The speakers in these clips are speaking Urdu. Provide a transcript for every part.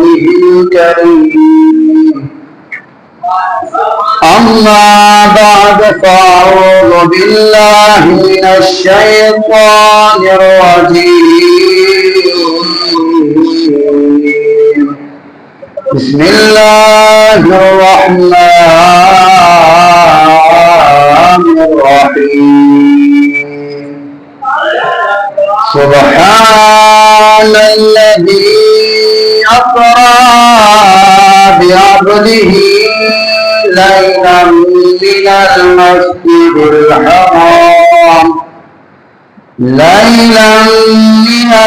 قوله الكريم أما بعد فأعوذ بالله من الشيطان الرجيم بسم الله الرحمن الرحيم سبحان الذي أسرى بعبده ليلا من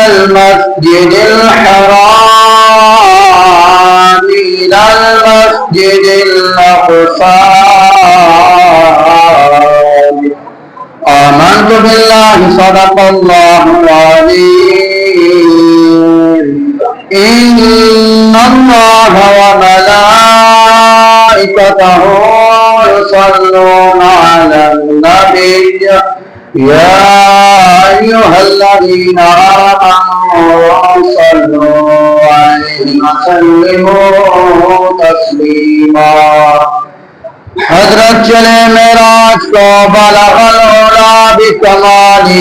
المسجد الحرام إلى المسجد الأقصى آمنت بالله صدق الله العظيم إن الله وملائكته يصلون على النبي يا أيها الذين آمنوا صلوا عليه وسلموا تسليما حضرت چلے معراج کو بلغ العلا بکمالہ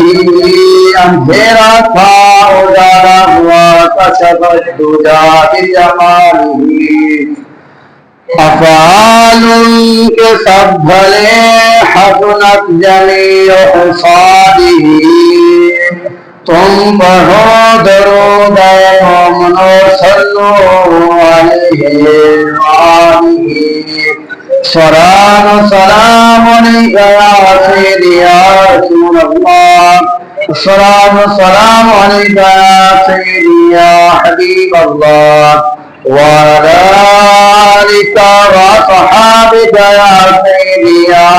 اندھیرا تھا اجالا ہوا کشف الدجا بجمالہ افعال کے سب بھلے حسنت جمیع حصادہ تم پڑھو درود مومنو صلو علیہ وآلہ سلام علیکہ یا سیدی یا رسول اللہ سلام علیکہ یا سیدی یا حبیب اللہ وعلى آلك وصحابك يا سيدي يا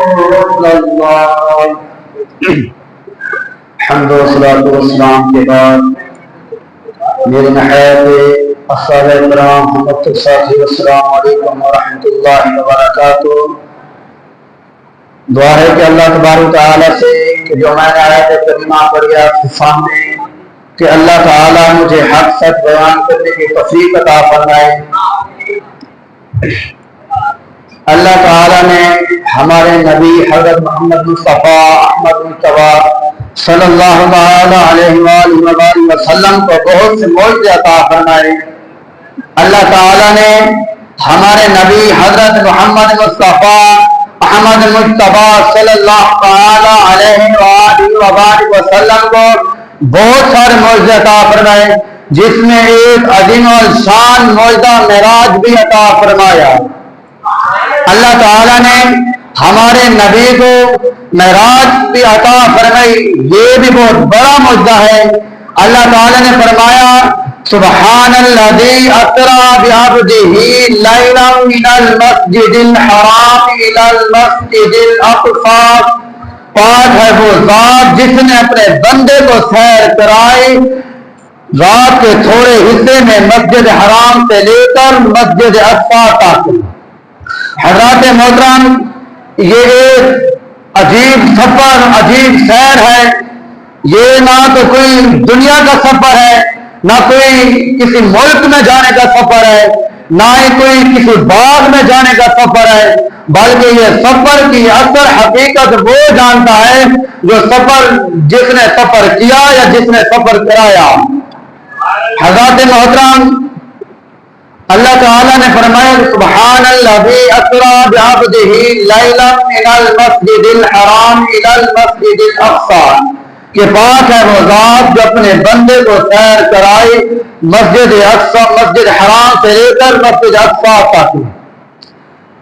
رسول الله حمد و صلاۃ و سلام کے بعد میرے نہایت الصحابہ کرام محمد صلی السلام علیکم ورحمۃ اللہ وبرکاتہ۔ دعا ہے کہ اللہ تبارک تعالیٰ سے کہ جو میں نے آیت کریمہ پڑھی آپ کے سامنے کہ اللہ تعالیٰ مجھے حق سچ بیان کرنے کی توفیق عطا فرمائے۔ اللہ تعالیٰ نے ہمارے نبی حضرت محمد مصطفیٰ احمد مصطفیٰ صلی اللہ علیہ وآلہ وسلم کو بہت سے معجزے عطا فرمائے۔ اللہ تعالیٰ نے ہمارے نبی حضرت محمد مصطفیٰ احمد مصطفیٰ صلی اللہ علیہ وآلہ وسلم کو بہت سارے معجزے عطا فرمائے، جس میں ایک عظیم الشان معجزہ معراج بھی عطا فرمایا۔ اللہ تعالیٰ نے ہمارے نبی کو معراج بھی عطا فرمائی، یہ بھی بہت بڑا معجزہ ہے۔ اللہ تعالیٰ نے فرمایا سبحان الذی اسری بعبدہ لیلا من المسجد الحرام الی المسجد الاقصی، پاک ہے وہ ذات جس نے اپنے بندے کو سیر کرائی رات کے تھوڑے حصے میں مسجد حرام سے لے کر مسجد اقصی تک۔ حضرات محترم، یہ ایک عجیب سفر، عجیب سیر ہے۔ یہ نہ تو کوئی دنیا کا سفر ہے، نہ کوئی کسی ملک میں جانے کا سفر ہے، نہ ہی کوئی کسی باغ میں جانے کا سفر ہے، بلکہ یہ سفر کی اصل حقیقت وہ جانتا ہے جو سفر جس نے سفر کیا یا جس نے سفر کرایا۔ حضرات محترم، اللہ تعالیٰ نے فرمایا سبحان الذی اسری بعبدہ لیلا من المسجد الحرام الی المسجد الاقصی، کہ پاک ہے وہ ذات جو اپنے بندے کو سیر کرائی مسجد اقصی، مسجد حرام سے لے کر مسجد اقصی تک۔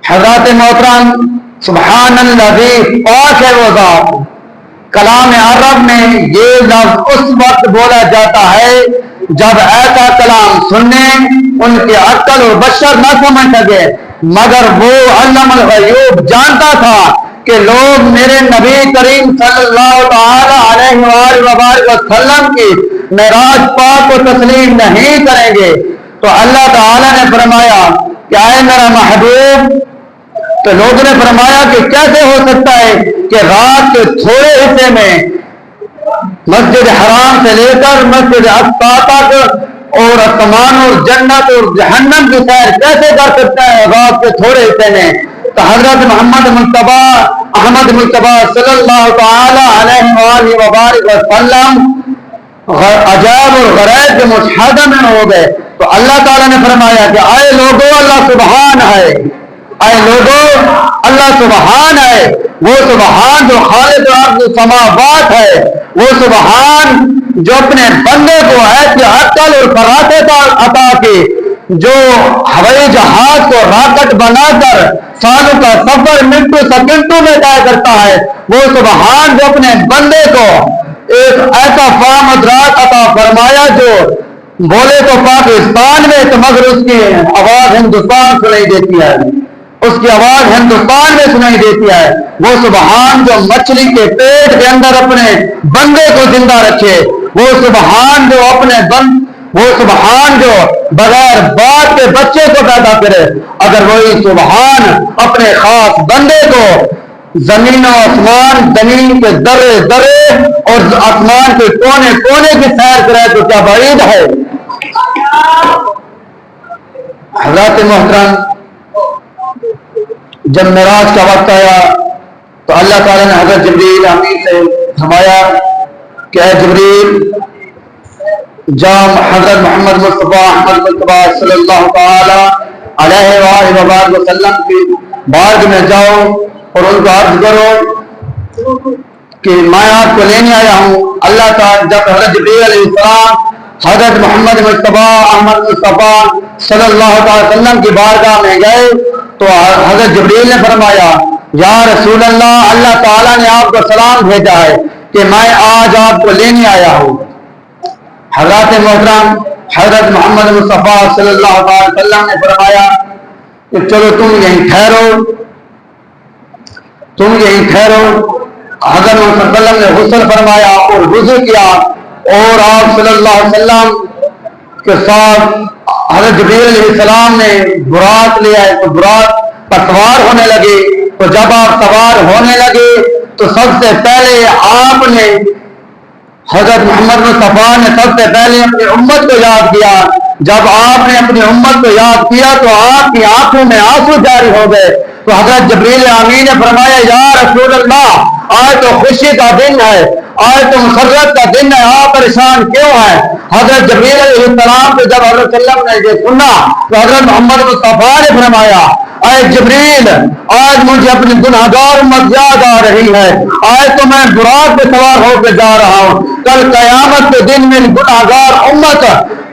حضرات محترم، سبحان الذی، پاک ہے وہ ذات، کلام عرب میں یہ لفظ اس وقت بولا جاتا ہے جب ایسا کلام سننے ان کی عقل اور بشر نہ سمجھ سکے، مگر وہ علم الغیوب جانتا تھا کہ لوگ میرے نبی کریم صلی اللہ علیہ وآلہ وسلم کی معراج پاک کو تسلیم نہیں کریں گے۔ تو اللہ تعالیٰ نے فرمایا کہ اے میرا محبوب، تو لوگوں نے فرمایا کہ کیسے ہو سکتا ہے کہ رات کے تھوڑے حصے میں مسجد حرام سے لے کر مسجد اقصی تک اور آسمان اور جنت اور جہنم کی سیر کیسے کر سکتا ہے رات کے تھوڑے حصے میں؟ تو حضرت محمد مصطفیٰ احمد مصطفیٰ صلی اللہ تعالی علیہ وآلہ وبارک وسلم عجائب اور غرائب کے مشاہدہ میں ہو گئے تو اللہ تعالیٰ نے فرمایا کہ آئے لوگوں اللہ سبحان ہے، آئے لوگوں اللہ سبحان ہے، وہ سبحان جو خالق ارض السماوات ہے، وہ سبحان جو اپنے بندے کو ایسی عقل اور فراست عطا کی، جو ہوائی جہاز کو راکٹ بنا کر سالوں کا سفر منٹوں سیکنڈوں میں طے کرتا ہے، وہ سبحان جو اپنے بندے کو ایک ایسا فہم ادراک عطا فرمایا جو بولے تو پاکستان میں تو مگر اس کی آواز ہندوستان سنائی دیتی ہے، اس کی آواز ہندوستان میں سنائی دیتی ہے، وہ سبحان جو مچھلی کے پیٹ کے اندر اپنے بندے کو زندہ رکھے، وہ سبحان جو وہ سبحان جو بغیر باپ کے بچے کو پیدا کرے، اگر وہی سبحان اپنے خاص بندے کو زمین و آسمان، زمین کے درے درے اور آسمان کے کونے کونے کی سیر کرے تو کیا بعید ہے؟ حضرات محترم، جب معراج کا وقت آیا تو اللہ تعالیٰ نے حضرت جبریل امین سے فرمایا کہ اے جبریل جا حضرت محمد مصطفیٰ احمد مصطفیٰ صلی اللہ تعالی علیہ وآلہ وبارک وسلم کی بارگاہ میں جاؤ اور ان کو عرض کرو کہ میں آپ کو لینے آیا ہوں۔ اللہ تعالیٰ جب حضرت جبریل علیہ السلام حضرت محمد مصطفیٰ احمد مصطفیٰ صلی اللہ تعالی وسلم کی بارگاہ میں گئے تو حضرت جبریل نے فرمایا یا رسول اللہ، اللہ تعالیٰ نے آپ کو سلام بھیجا ہے کہ میں آج آپ کو لینے آیا ہوں۔ حضرات محترم، حضرت محمد مصطفیٰ صلی اللہ علیہ وسلم نے فرمایا کہ چلو تم یہیں ٹھہرو، تم یہیں ٹھہرو۔ حضرت محمد صلی اللہ علیہ وسلم نے غسل فرمایا اور وضو کیا اور آپ صلی اللہ علیہ وسلم کے ساتھ حضرت جبریل علیہ السلام نے براق لیا ہے تو براق پر سوار ہونے لگے۔ تو جب آپ سوار ہونے لگے تو سب سے پہلے آپ نے حضرت محمد مصطفیٰ نے سب سے پہلے اپنی امت کو یاد کیا۔ جب آپ نے اپنی امت کو یاد کیا تو آپ کی آنکھوں میں آنسو جاری ہو گئے۔ تو حضرت جبریل امین نے فرمایا یا رسول اللہ، آج تو خوشی کا دن ہے، آج تو مسرت کا دن ہے، آپ پریشان کیوں ہیں؟ حضرت جبریل علیہ السلام سے جب حضرت صلی اللہ علیہ وسلم نے یہ سنا تو حضرت محمد مصطفیٰ نے فرمایا اے جبریل، آج مجھے اپنی گناہگار امت یاد آ رہی ہے، آج تو میں براق پہ سوار ہو کے جا رہا ہوں، کل قیامت کے دن میں گناہگار امت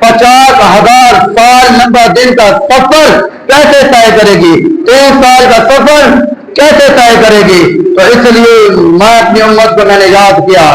50,000 سال لمبا دن کا سفر کیسے طے کرے گی، 3 سال کا سفر کیسے طے کرے گی؟ تو اس لیے میں اپنی امت کو میں نے یاد کیا۔